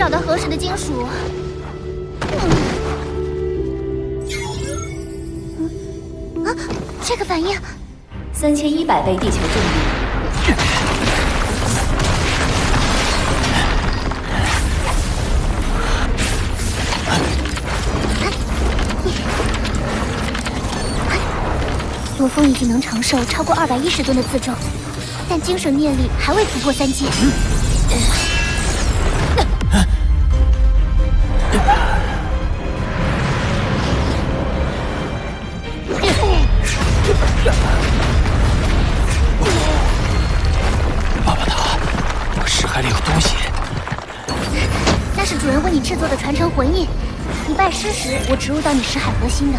找到合适的金属。这个反应，3100倍地球重力。罗峰已经能承受超过210吨的自重，但精神念力还未突破3阶。巴巴塔，我尸骸里有东西。那是主人为你制作的传承魂印，你拜师时我植入到你识海核心的，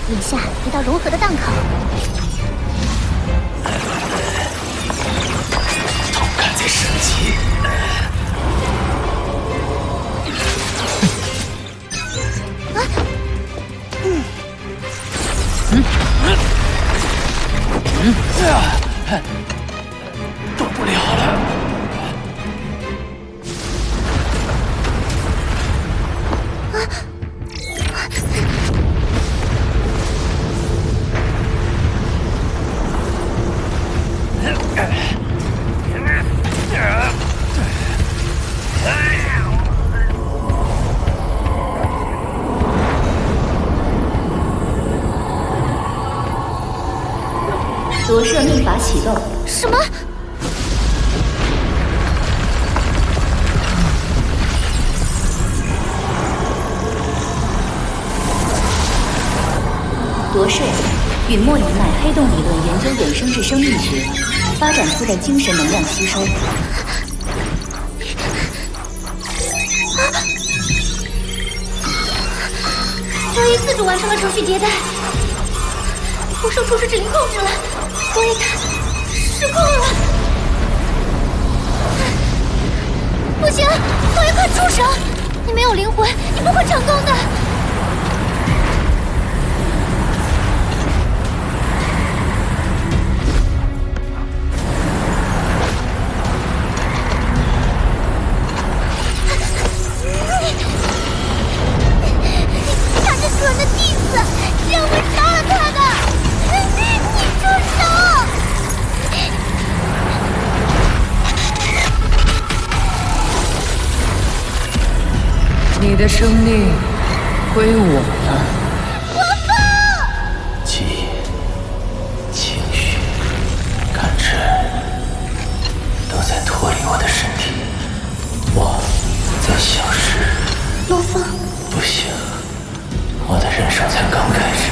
眼下一道融合的档口。痛感在升级。动不了了。夺舍秘法启动。什么？夺舍，陨末一脉黑洞理论研究衍生至生命学，发展出的精神能量吸收。由于自主完成了程序迭代，不受初始指令控制了，所以它失控了。不行，导演快住手！你没有灵魂，你不会成功的。他是主人的弟子，是要会杀了他的。你住手！你的生命归我了。记忆、情绪、感知都在脱离我的身体，我在消失。罗峰，不行，我的人生才刚开始，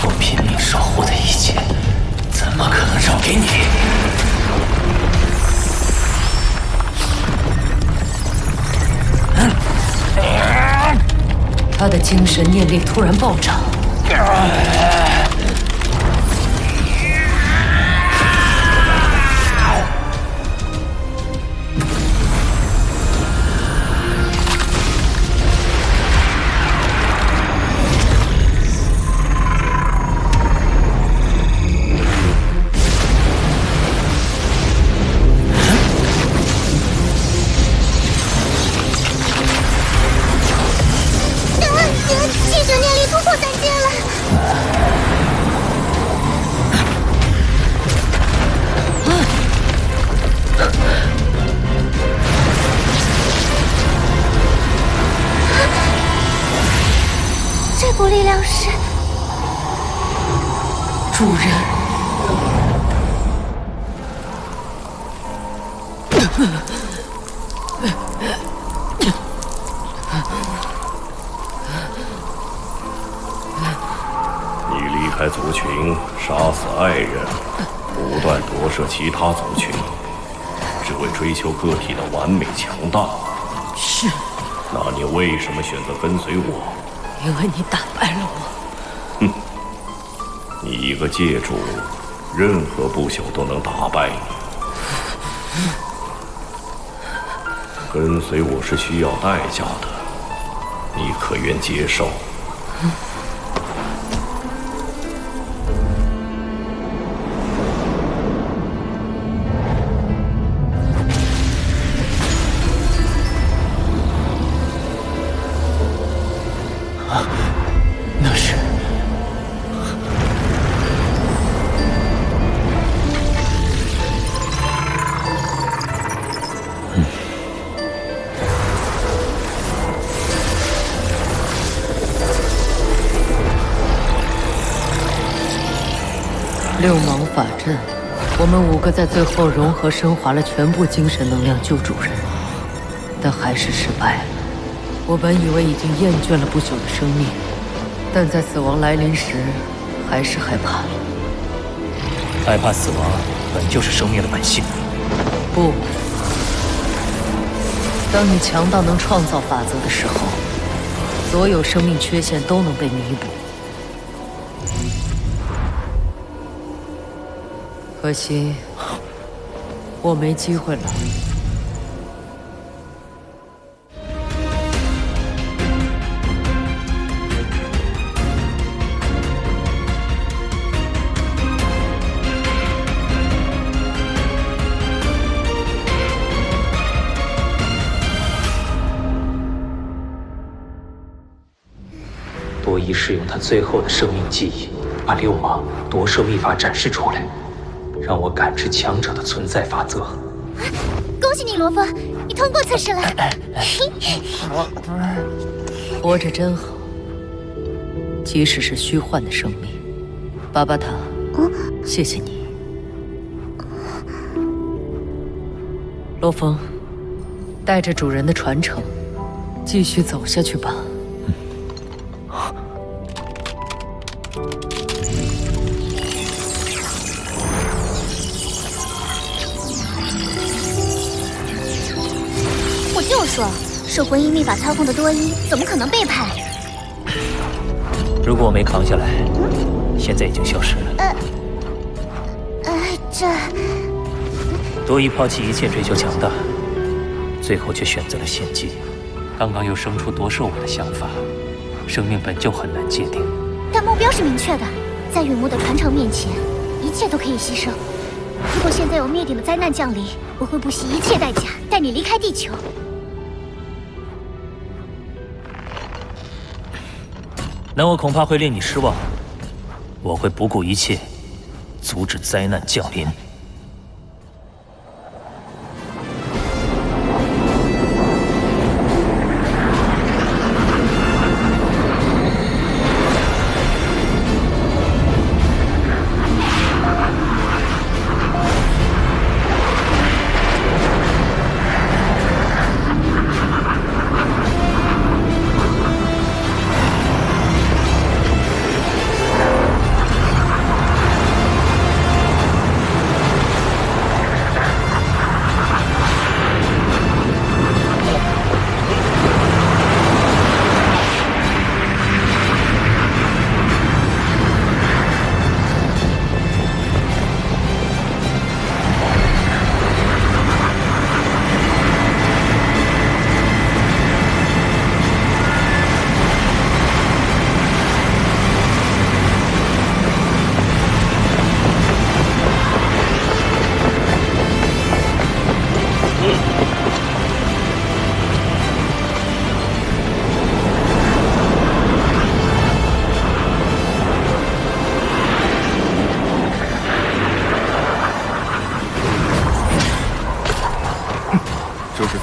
我拼命守护的一切，怎么可能让给你？他的精神念力突然暴涨。精神念力突破3阶了。这股力量是主人。你离开族群，杀死爱人，不断夺舍其他族群，只为追求个体的完美强大。是。那你为什么选择跟随我？因为你打败了我。哼，你一个界主，任何不朽都能打败你。跟随我是需要代价的，你可愿接受？六芒法阵，我们5个在最后融合升华了全部精神能量救主人，但还是失败了。我本以为已经厌倦了不朽的生命，但在死亡来临时，还是害怕了。害怕死亡本就是生命的本性。不，当你强到能创造法则的时候，所有生命缺陷都能被弥补。可惜，我没机会了。多一是用他最后的生命记忆，把六芒夺舍秘法展示出来，让我感知强者的存在法则。恭喜你，罗峰，你通过测试了。活着真好，即使是虚幻的生命。巴巴塔，谢谢你。罗峰，带着主人的传承，继续走下去吧。就说受魂音秘法操控的多一怎么可能背叛？如果我没扛下来，现在已经消失了。这多一抛弃一切追求强大，最后却选择了献祭。刚刚又生出夺舍我的想法，生命本就很难界定。但目标是明确的，在陨木的传承面前，一切都可以牺牲。如果现在有灭顶的灾难降临，我会不惜一切代价带你离开地球。那我恐怕会令你失望。我会不顾一切，阻止灾难降临。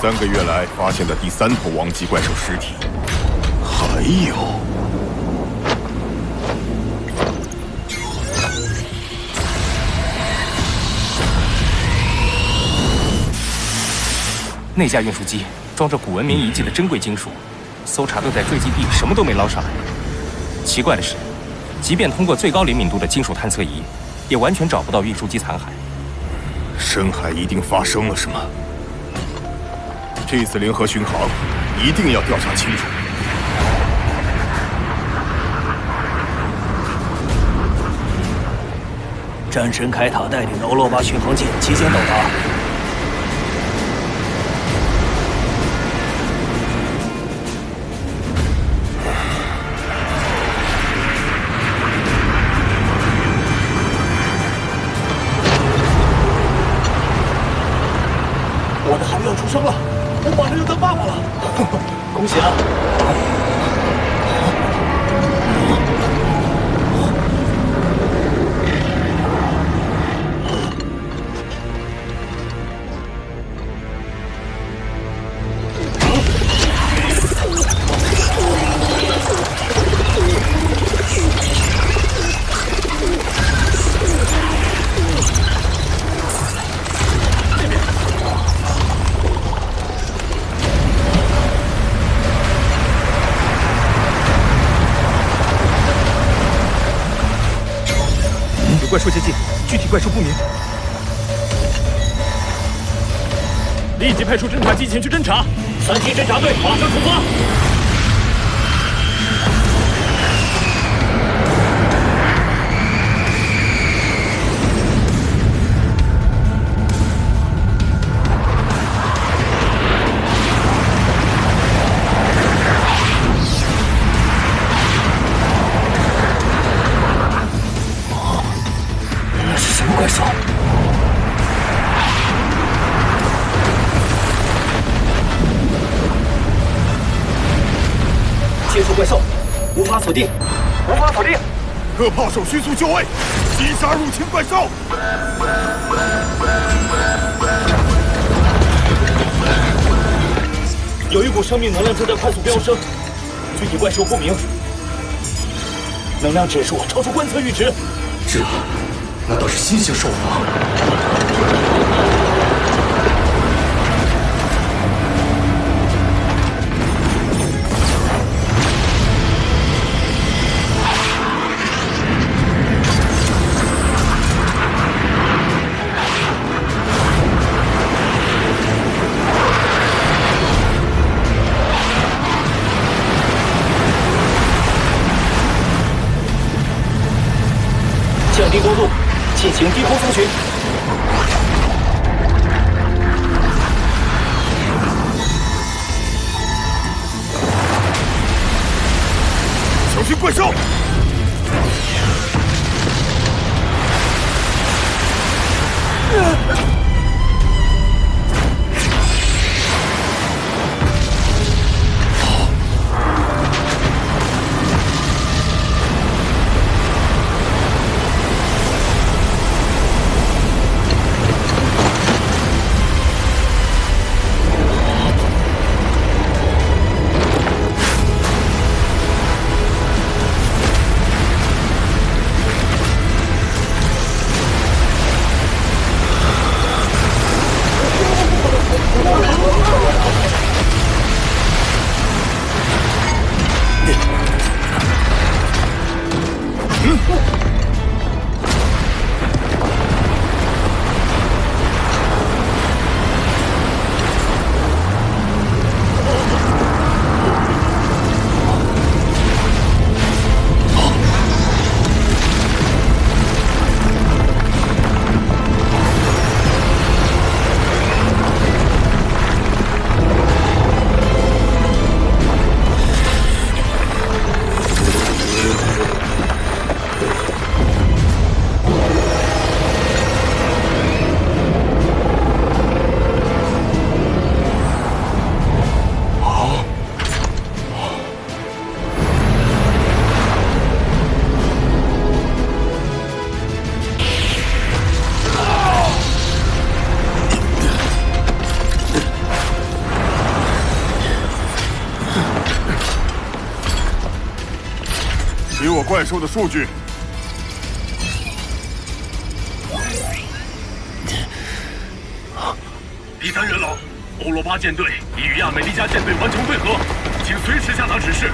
3个月来发现的第3头王级怪兽尸体，还有那架运输机装着古文明遗迹的珍贵金属，搜查队在坠机地什么都没捞上来。奇怪的是，即便通过最高灵敏度的金属探测仪，也完全找不到运输机残骸。深海一定发生了什么？这次联合巡航一定要调查清楚。战神凯塔带领的欧罗巴巡航舰即将到达。我的孩子要出生了，我马上就当爸爸了，恭喜啊！怪兽接近，具体怪兽不明。立即派出侦察机前去侦查，3梯侦察队马上出发。那是什么怪兽？接触怪兽，无法锁定，无法锁定。各炮手迅速就位，击杀入侵怪兽。有一股生命能量正在快速飙升，具体怪兽不明，能量指数超出观测阈值。这难道是新型兽王？降低高度，进行低空搜寻。小心怪兽！给我怪兽的数据。第3元老，欧罗巴舰队已与亚美利加舰队完成会合，请随时下达指示。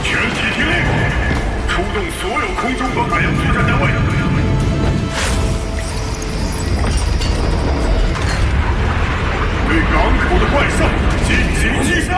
全体听令，出动所有空中和海洋作战单位。对港口的怪兽进行击杀！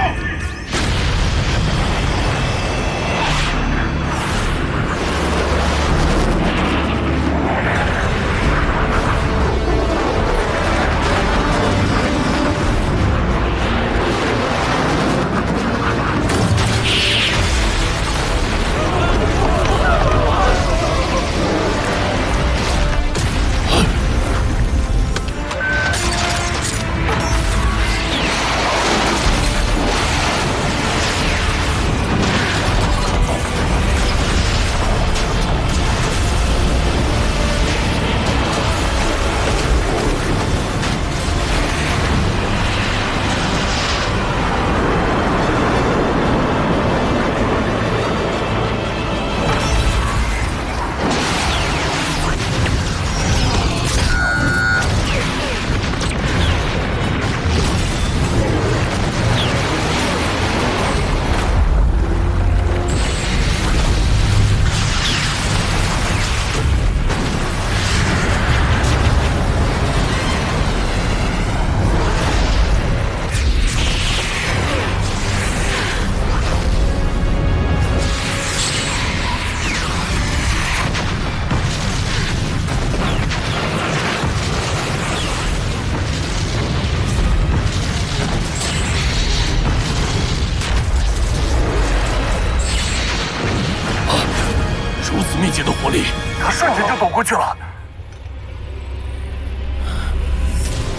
阶的火力，他瞬间就躲过去了。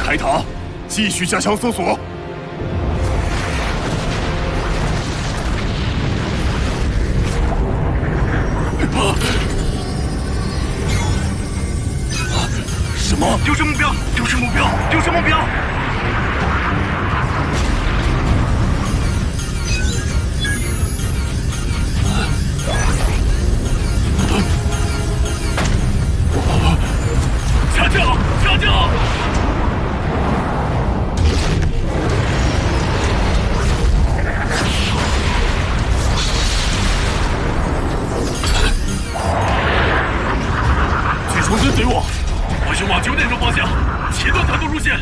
开塔，继续加强搜索。什么？丢失目标！丢失目标！丢失目标！下降！下降！去重新随我。我去往9点钟方向，切断团队路线。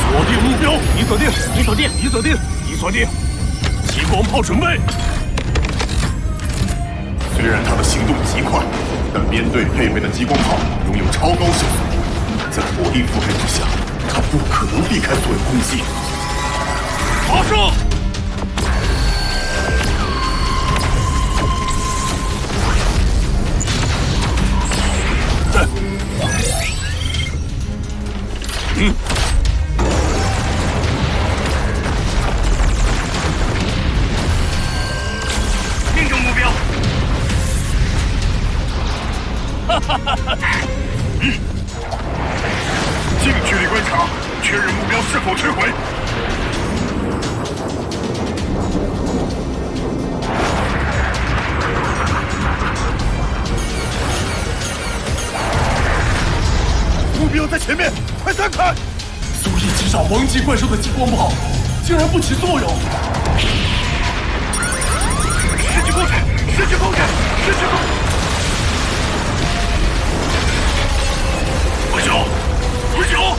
锁定目标，已锁定，已锁定，已锁定，已锁定。激光炮准备。虽然他的行动极快，但编队配备的激光炮拥有超高射速，在火力覆盖之下，他不可能避开所有攻击。发射！命中目标。近距离观察，确认目标是否摧毁。目标在前面，快散开！足以击杀王级怪兽的激光炮，竟然不起作用！失去控制，失去控制，失去控制！回球，回球！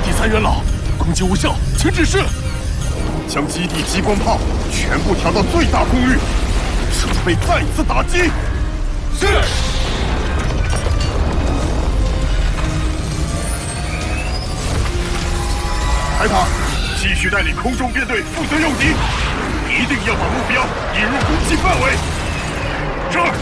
第3元老，攻击无效，请指示。将基地激光炮全部调到最大功率，准备再次打击。是。海塔，继续带领空中编队负责诱敌，一定要把目标引入攻击范围。这儿。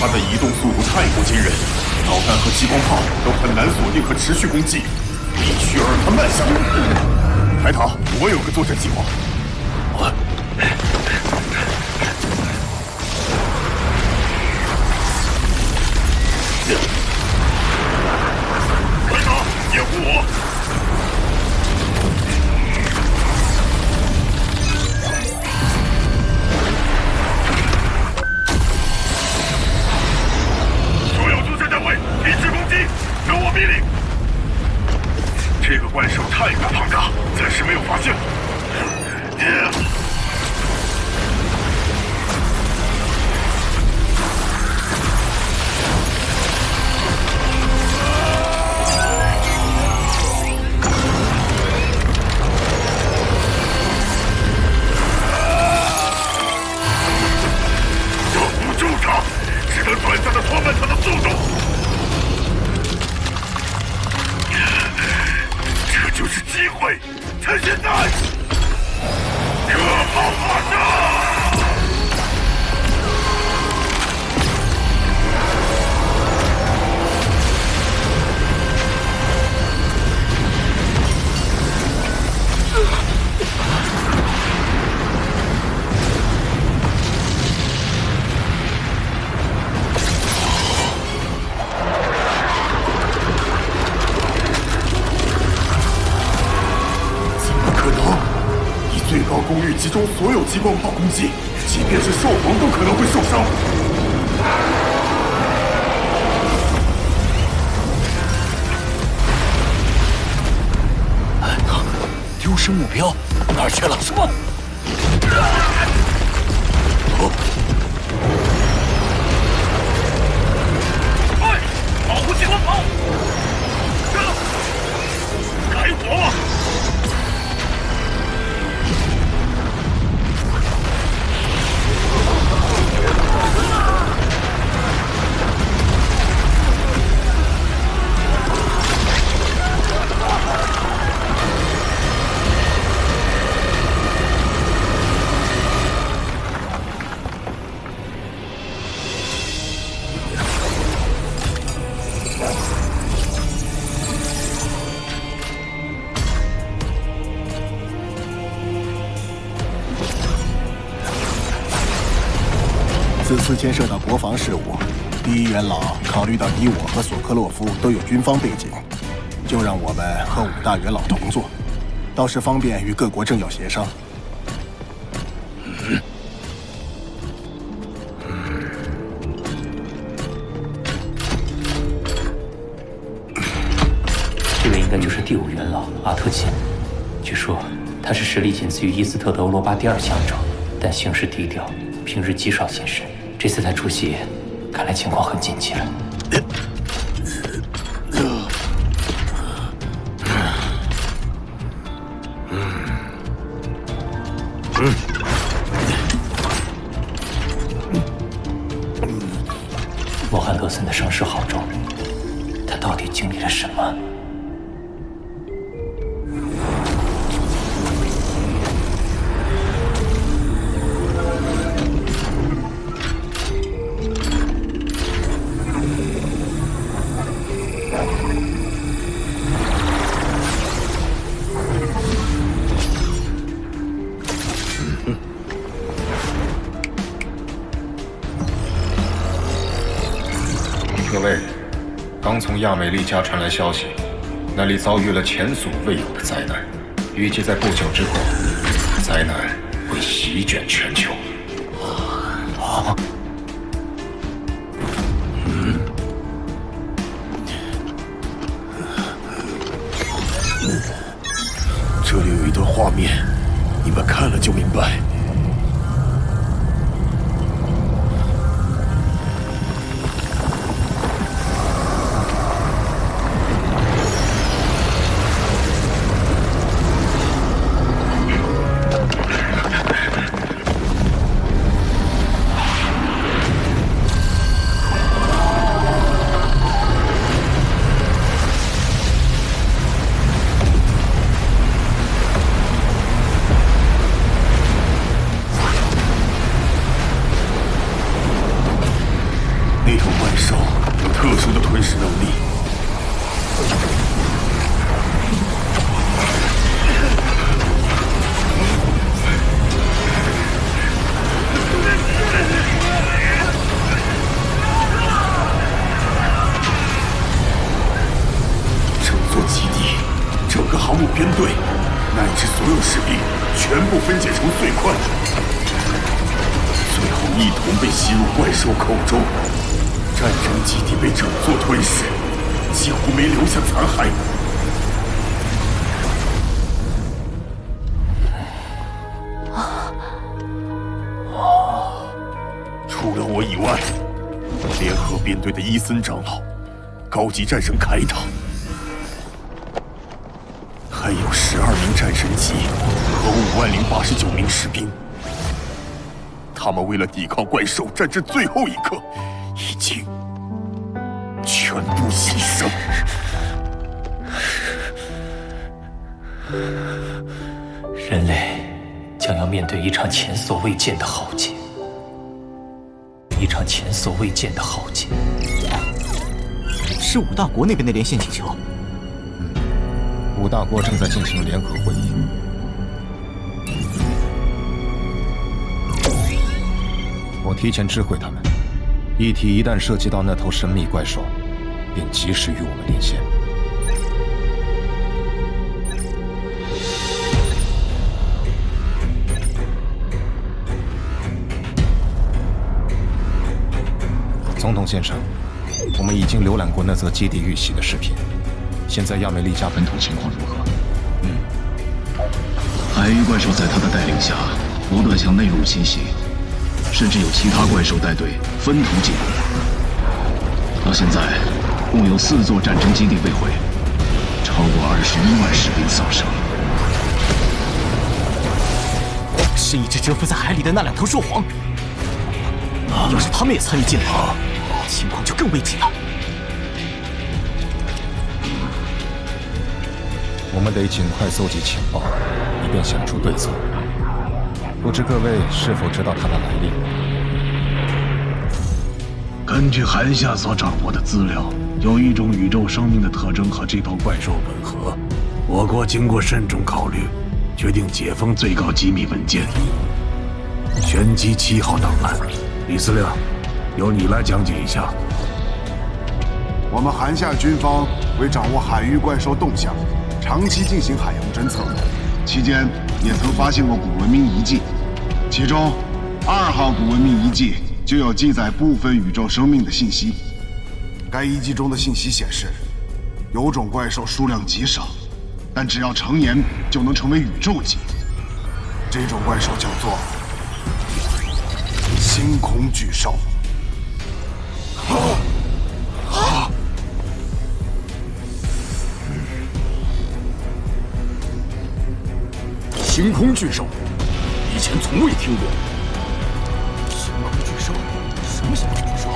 他的移动速度太过惊人，导弹和激光炮都很难锁定和持续攻击，必须要让他慢下来。海塔，我有个作战计划。海塔，掩护我！由我命令。这个怪兽太过庞大，暂时没有发现。要堵住它，只能短暂的拖慢它的速度。就是机会，趁现在！热炮发射！高功率集中所有激光炮攻击，即便是兽皇都可能会受伤。丢失目标，哪儿去了？什么？快，保护激光炮！开火吧！此次牵涉到国防事务，第一元老考虑到你我和索科洛夫都有军方背景，就让我们和5大元老同坐，倒是方便与各国政要协商。这位应该就是第5元老阿特金，据说他是实力仅次于伊斯特德欧罗巴第2强者，但行事低调，平日极少现身。这次他出席，看来情况很紧急了。莫汉勒森的伤势好重，他到底经历了什么？各位，刚从亚美利加传来消息，那里遭遇了前所未有的灾难，预计在不久之后，灾难会席卷全球。这里有一段画面，你们看了就明白。那头怪兽有特殊的吞噬能力，整座基地、整个航母编队，乃至所有士兵，全部分解成碎块，最后一同被吸入怪兽口中。战争基地被整座吞噬，几乎没留下残骸。除了我以外，联合编队的伊森长老、高级战神凯塔，还有12名战神级和50089名士兵，他们为了抵抗怪兽，战至最后一刻，已经全部牺牲。人类将要面对一场前所未见的浩劫，一场前所未见的浩劫。是5大国那边的连线请求。5大国正在进行联合会议。我提前知会他们，议题一旦涉及到那头神秘怪兽，便及时与我们连线。东东先生，我们已经浏览过那则基地遇袭的视频。现在亚美利加本土情况如何？海域怪兽在他的带领下，不断向内陆侵袭，甚至有其他怪兽带队分头进攻。到现在，共有4座战争基地被毁，超过21万士兵丧生。是一只蛰伏在海里的那2头兽皇。要是他们也参与进来，情况就更危急了。我们得尽快搜集情报，以便想出对策。不知各位是否知道它的来历？根据韩夏所掌握的资料，有一种宇宙生命的特征和这头怪兽吻合。我国经过慎重考虑，决定解封最高机密文件——玄机7号档案。李司令，由你来讲解一下。我们韩夏军方为掌握海域怪兽动向，长期进行海洋侦测，期间也曾发现过古文明遗迹，其中2号古文明遗迹就有记载部分宇宙生命的信息。该遗迹中的信息显示，有种怪兽数量极少，但只要成年就能成为宇宙级。这种怪兽叫做星空巨兽。星空巨兽，以前从未听过。星空巨兽？什么星空巨兽？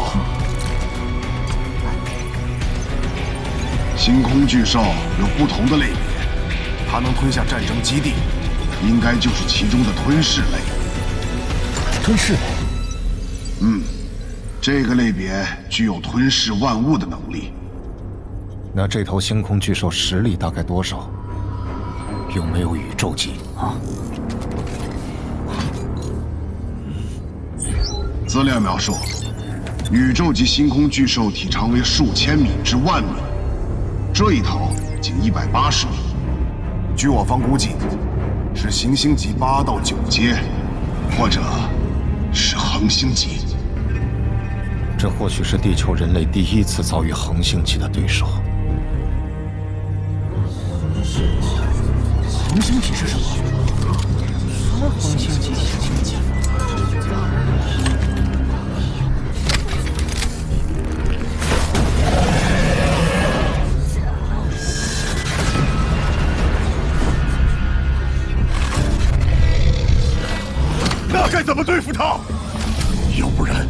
星空巨兽有不同的类别，它能吞下战争基地，应该就是其中的吞噬类。吞噬类？这个类别具有吞噬万物的能力。那这头星空巨兽实力大概多少？有没有宇宙级？资料描述，宇宙级星空巨兽体长为数千米至万米，这一头仅180米。据我方估计，是行星级8到9阶，或者是恒星级。这或许是地球人类第一次遭遇恒星级的对手。恒星级是什么？恒星级，恒星级。那该怎么对付他？要不然，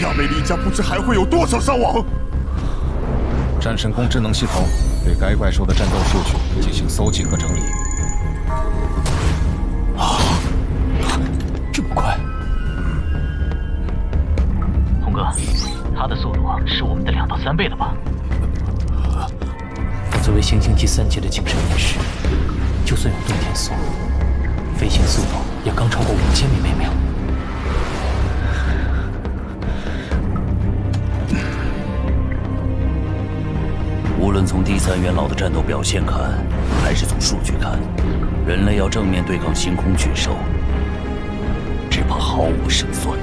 亚美利加不知还会有多少伤亡。战神宫智能系统对该怪兽的战斗数据进行搜集和整理。这么快？红哥，他的速度是我们的2到3倍了吧？我作为行星级3阶的精神面士，就算有盾天梭，飞行速度也刚超过5000米每秒。无论从第3元老的战斗表现看，还是从数据看，人类要正面对抗星空巨兽，只怕毫无胜算。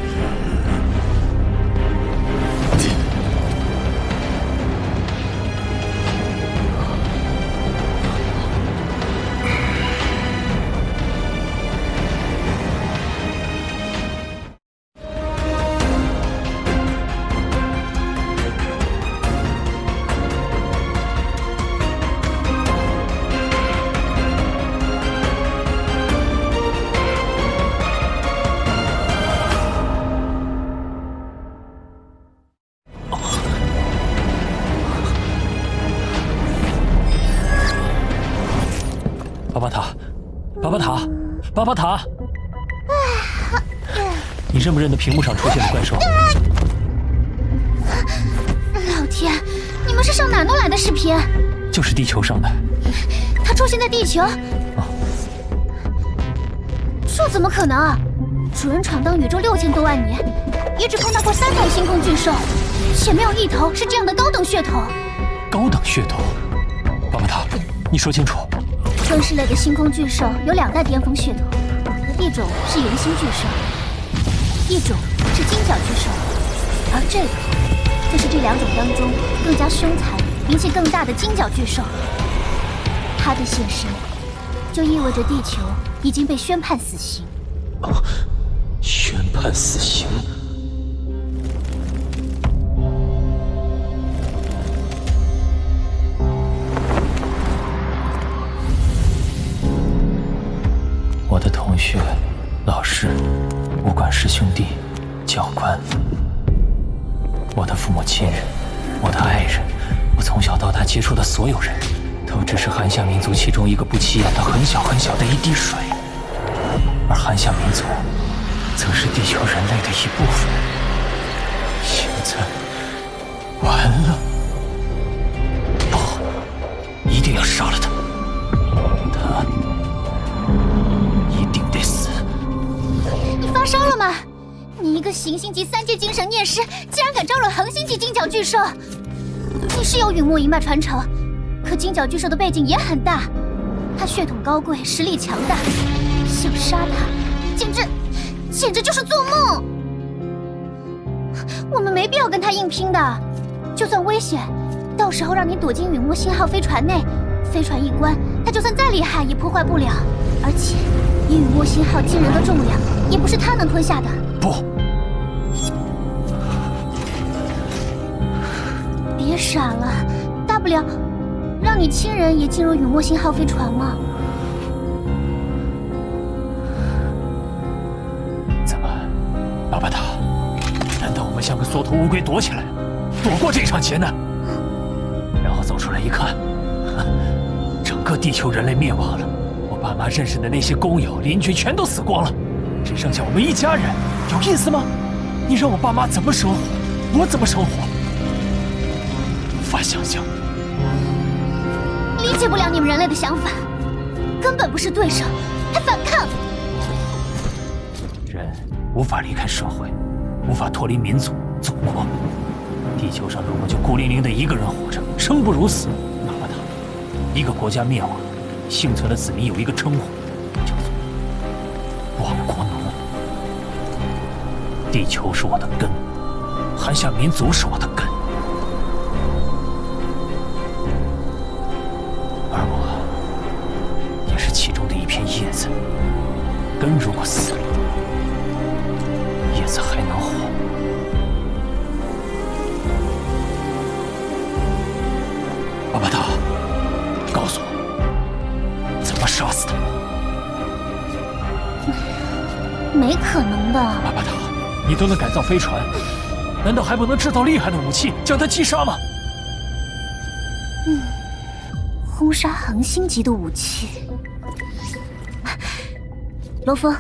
巴巴塔，你认不认得屏幕上出现的怪兽？老天，你们是上哪弄来的视频？就是地球上的。它出现在地球？这怎么可能啊！主人闯荡宇宙6000多万年，也只碰到过3头星空巨兽，且没有一头是这样的高等血统。高等血统？巴巴塔，你说清楚。吞噬类的星空巨兽有2代巅峰血统，一种是圆星巨兽，一种是金角巨兽，而这个就是这两种当中更加凶残、名气更大的金角巨兽。它的现身，就意味着地球已经被宣判死刑。宣判死刑？我的同学、老师、武馆师兄弟、教官，我的父母亲人，我的爱人，我从小到大接触的所有人，都只是韩夏民族其中一个不起眼的很小很小的一滴水，而韩夏民族则是地球人类的一部分。现在完了，不，一定要杀了他，他一定得死。你发烧了吗？你一个行星级3阶精神念师，竟然敢招惹恒星级金角巨兽！你是有陨墨一脉传承，可金角巨兽的背景也很大，他血统高贵，实力强大，想杀他，简直就是做梦！我们没必要跟他硬拼的，就算危险，到时候让你躲进陨墨星号飞船内，飞船一关，他就算再厉害也破坏不了。而且，以陨墨星号惊人的重量，也不是他能吞下的。不，别傻了，大不了让你亲人也进入陨墨星号飞船吗？怎么，阿巴塔？难道我们像个缩头乌龟躲起来，躲过这场劫难？然后走出来一看，整个地球人类灭亡了，我爸妈认识的那些工友、邻居全都死光了，只剩下我们一家人，有意思吗？你让我爸妈怎么生活，我怎么生活？无法想象。理解不了你们人类的想法，根本不是对手，还反抗。人无法离开社会，无法脱离民族、祖国。地球上如果就孤零零的一个人活着，生不如死，哪怕他一个国家灭亡，幸存的子民有一个称呼，叫做亡国奴。地球是我的根，韩夏民族是我的根，而我也是其中的一片叶子。根如果死了，叶子还能活。阿巴塔，告诉我，怎么杀死他？没可能的。阿巴塔，你都能改造飞船，难道还不能制造厉害的武器将他击杀吗？轰杀恒星级的武器。罗峰，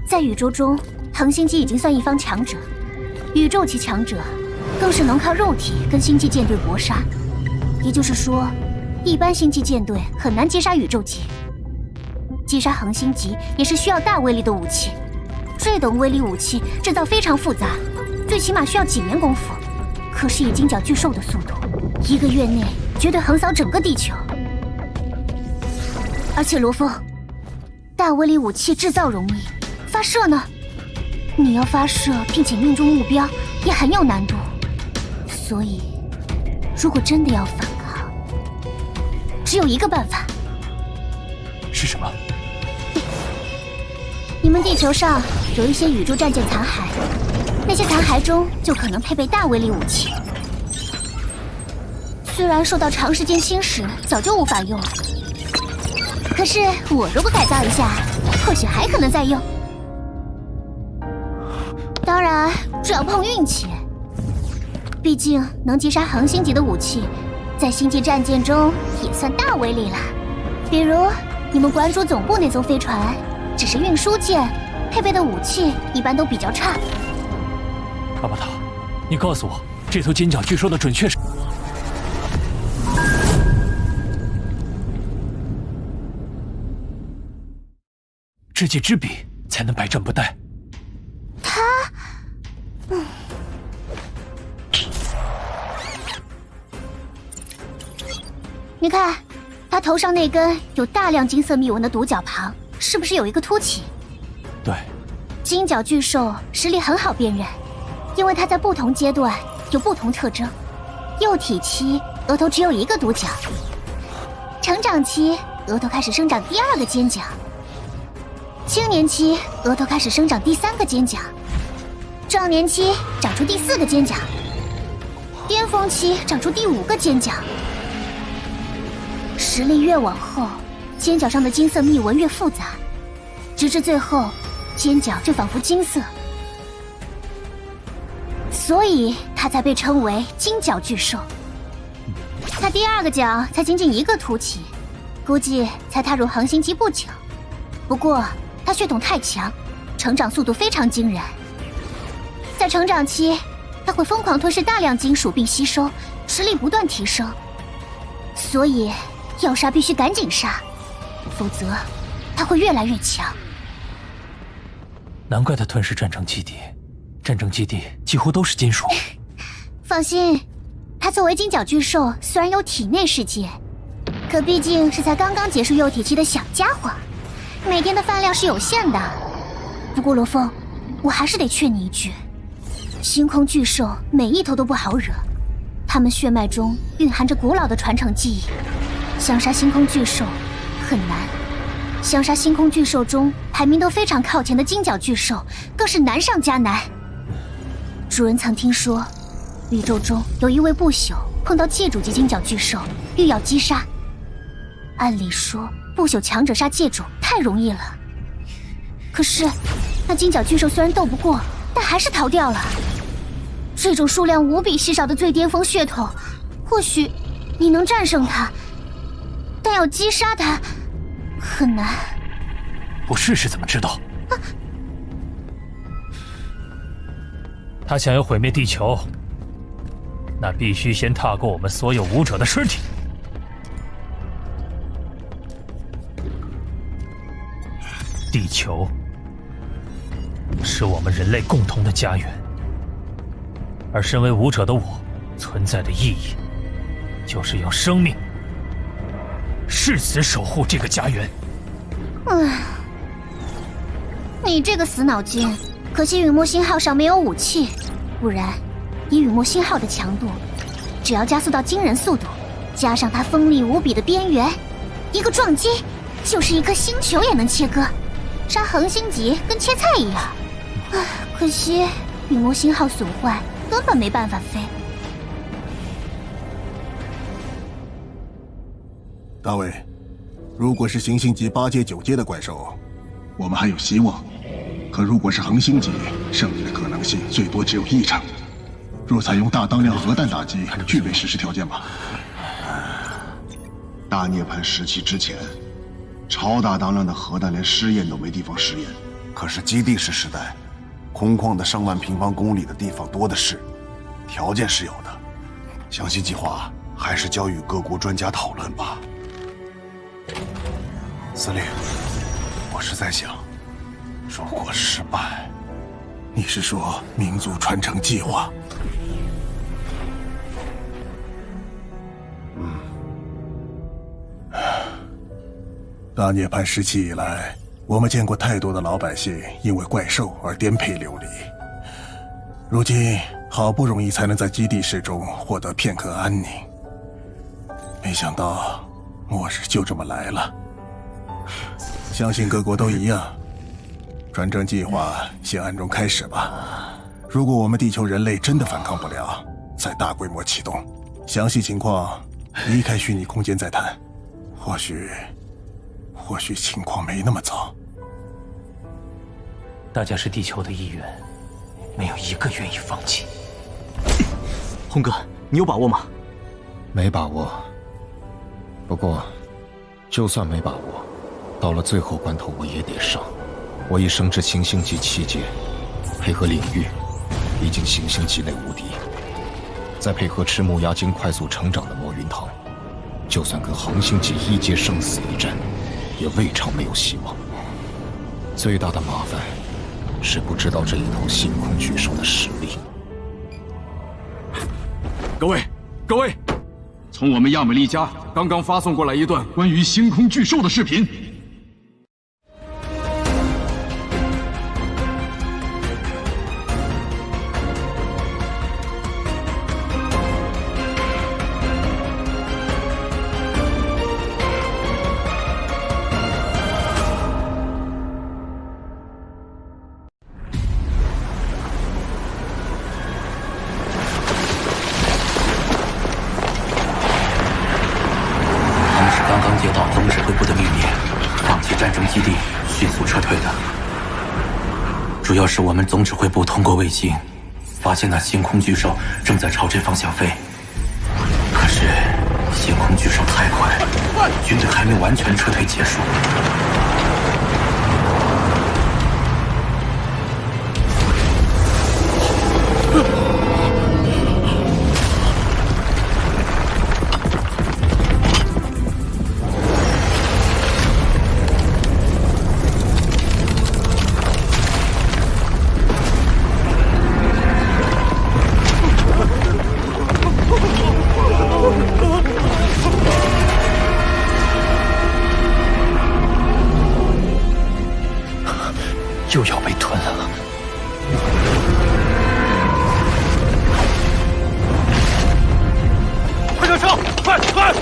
在宇宙中，恒星级已经算一方强者，宇宙级强者更是能靠肉体跟星际舰队搏杀。也就是说，一般星际舰队很难击杀宇宙级。击杀恒星级也是需要大威力的武器，这等威力武器制造非常复杂，最起码需要几年功夫。可是以金角巨兽的速度，1个月内绝对横扫整个地球。而且罗峰，大威力武器制造容易，发射呢？你要发射并且命中目标也很有难度。所以，如果真的要反抗，只有一个办法。是什么？你们地球上有一些宇宙战舰残骸，那些残骸中就可能配备大威力武器。虽然受到长时间侵蚀，早就无法用，可是我如果改造一下，或许还可能再用。当然，这要碰运气。毕竟能击杀恒星级的武器，在星际战舰中也算大威力了。比如你们馆主总部那艘飞船，只是运输舰，配备的武器一般都比较差。阿巴塔，你告诉我，这头金角巨兽的准确是？知己知彼，才能百战不殆。他，你看，他头上那根有大量金色密纹的独角旁，是不是有一个凸起？对，金角巨兽实力很好辨认，因为它在不同阶段有不同特征。幼体期额头只有一个独角，成长期额头开始生长第2个尖角，青年期额头开始生长第3个尖角，壮年期长出第4个尖角，巅峰期长出第5个尖角。实力越往后，尖角上的金色密纹越复杂，直至最后，尖角就仿佛金色。所以它才被称为金角巨兽。它第2个角才仅仅1个凸起，估计才踏入恒星期不久。不过它血统太强，成长速度非常惊人。在成长期，它会疯狂吞噬大量金属并吸收，实力不断提升。所以要杀必须赶紧杀，否则它会越来越强。难怪它吞噬战争基地。战争基地几乎都是金属。放心，它作为金角巨兽，虽然有体内世界，可毕竟是才刚刚结束幼体期的小家伙，每天的饭量是有限的。不过罗峰，我还是得劝你一句：星空巨兽每一头都不好惹，它们血脉中蕴含着古老的传承记忆，想杀星空巨兽很难。想杀星空巨兽中排名都非常靠前的金角巨兽，更是难上加难。主人曾听说，宇宙中有一位不朽碰到界主级金角巨兽，欲要击杀。按理说，不朽强者杀界主太容易了。可是，那金角巨兽虽然斗不过，但还是逃掉了。这种数量无比稀少的最巅峰血统，或许你能战胜它，但要击杀它很难。不试试怎么知道？他想要毁灭地球，那必须先踏过我们所有武者的尸体。地球是我们人类共同的家园，而身为武者的我，存在的意义，就是用生命誓死守护这个家园。你这个死脑筋！可惜陨墨星号上没有武器，不然以陨墨星号的强度，只要加速到惊人速度，加上它锋利无比的边缘，一个撞击就是一颗星球也能切割，杀恒星级跟切菜一样。可惜陨墨星号损坏，根本没办法飞。大卫，如果是行星级8阶9阶的怪兽，我们还有希望。可如果是恒星级，胜利的可能性最多只有1成。若采用大当量核弹打击，具备实施条件吗？大涅槃时期之前，超大当量的核弹连试验都没地方试验。可是基地式时代，空旷的上万平方公里的地方多的是，条件是有的。详细计划还是交与各国专家讨论吧。司令，我是在想，如果失败，你是说民族传承计划？大涅槃时期以来，我们见过太多的老百姓因为怪兽而颠沛流离。如今好不容易才能在基地室中获得片刻安宁，没想到末日就这么来了。相信各国都一样，传承计划先暗中开始吧。如果我们地球人类真的反抗不了，再大规模启动。详细情况离开虚拟空间再谈。或许情况没那么糟。大家是地球的一员，没有一个愿意放弃。红哥，你有把握吗？没把握。不过，就算没把握，到了最后关头我也得上。我已升至行星级7阶，配合领域，已经行星级内无敌。再配合吃木鸦精快速成长的魔云堂，就算跟恒星级1阶生死一战，也未尝没有希望。最大的麻烦是不知道这一头星空巨兽的实力。各位，从我们亚美利加刚刚发送过来一段关于星空巨兽的视频。基地迅速撤退的。主要是我们总指挥部通过卫星，发现那星空巨兽正在朝这方向飞。可是星空巨兽太快，军队还没完全撤退结束。又要被吞了。快上车！快快！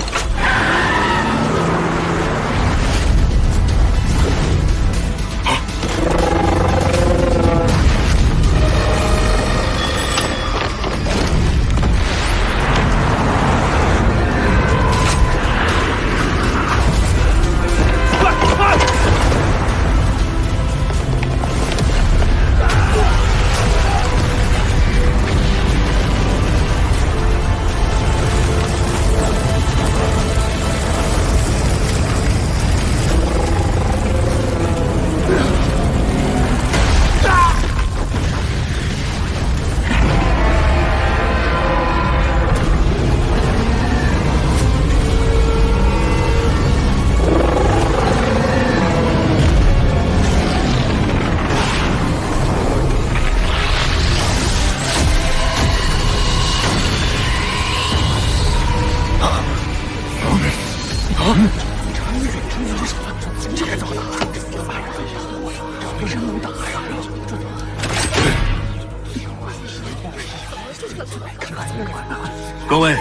各位，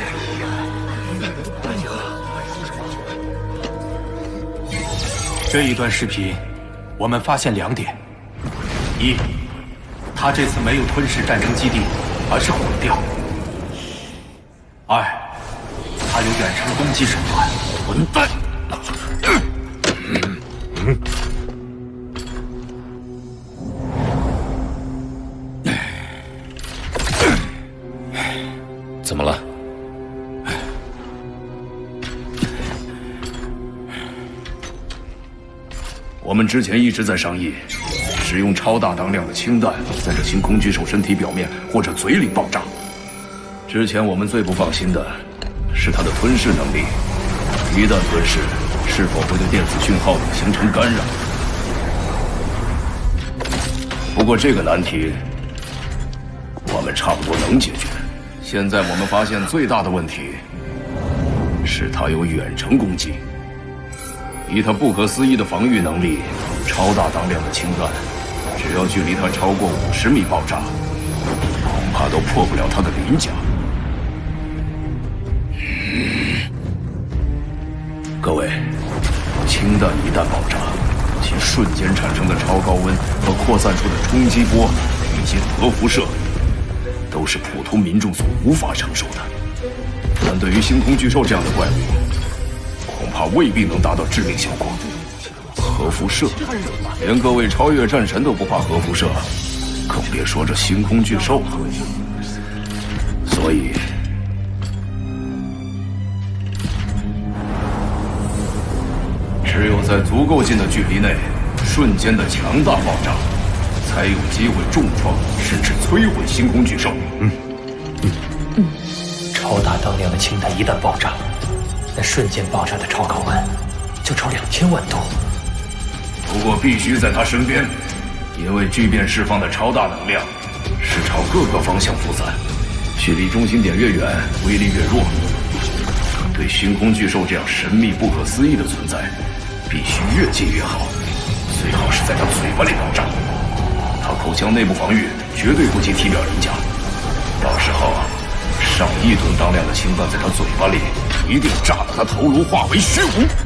这一段视频，我们发现2点：一，他这次没有吞噬战争基地，而是毁掉；二，他有远程攻击手段。混蛋！怎么了？我们之前一直在商议，使用超大当量的氢弹在这星空巨兽身体表面或者嘴里爆炸。之前我们最不放心的是它的吞噬能力，一旦吞噬，是否会对电子讯号形成干扰？不过这个难题，我们差不多能解决。现在我们发现最大的问题是它有远程攻击。以它不可思议的防御能力，超大当量的氢弹，只要距离它超过50米爆炸，恐怕都破不了它的鳞甲。各位，氢弹一旦爆炸，其瞬间产生的超高温和扩散出的冲击波以及核辐射，都是普通民众所无法承受的。但对于星空巨兽这样的怪物，恐怕未必能达到致命效果。核辐射，连各位超越战神都不怕核辐射，更别说这星空巨兽了。所以，只有在足够近的距离内，瞬间的强大爆炸，才有机会重创甚至摧毁星空巨兽。超大当量的氢弹一旦爆炸，那瞬间爆炸的超高温就超2000万度。不过必须在他身边，因为聚变释放的超大能量是朝各个方向辐散，距离中心点越远，威力越弱。对星空巨兽这样神秘不可思议的存在，必须越近越好，最好是在他嘴巴里爆炸。他口腔内部防御绝对不及体表鳞甲，到时候上亿吨当量的氢弹在他嘴巴里，一定炸得他头颅化为虚无。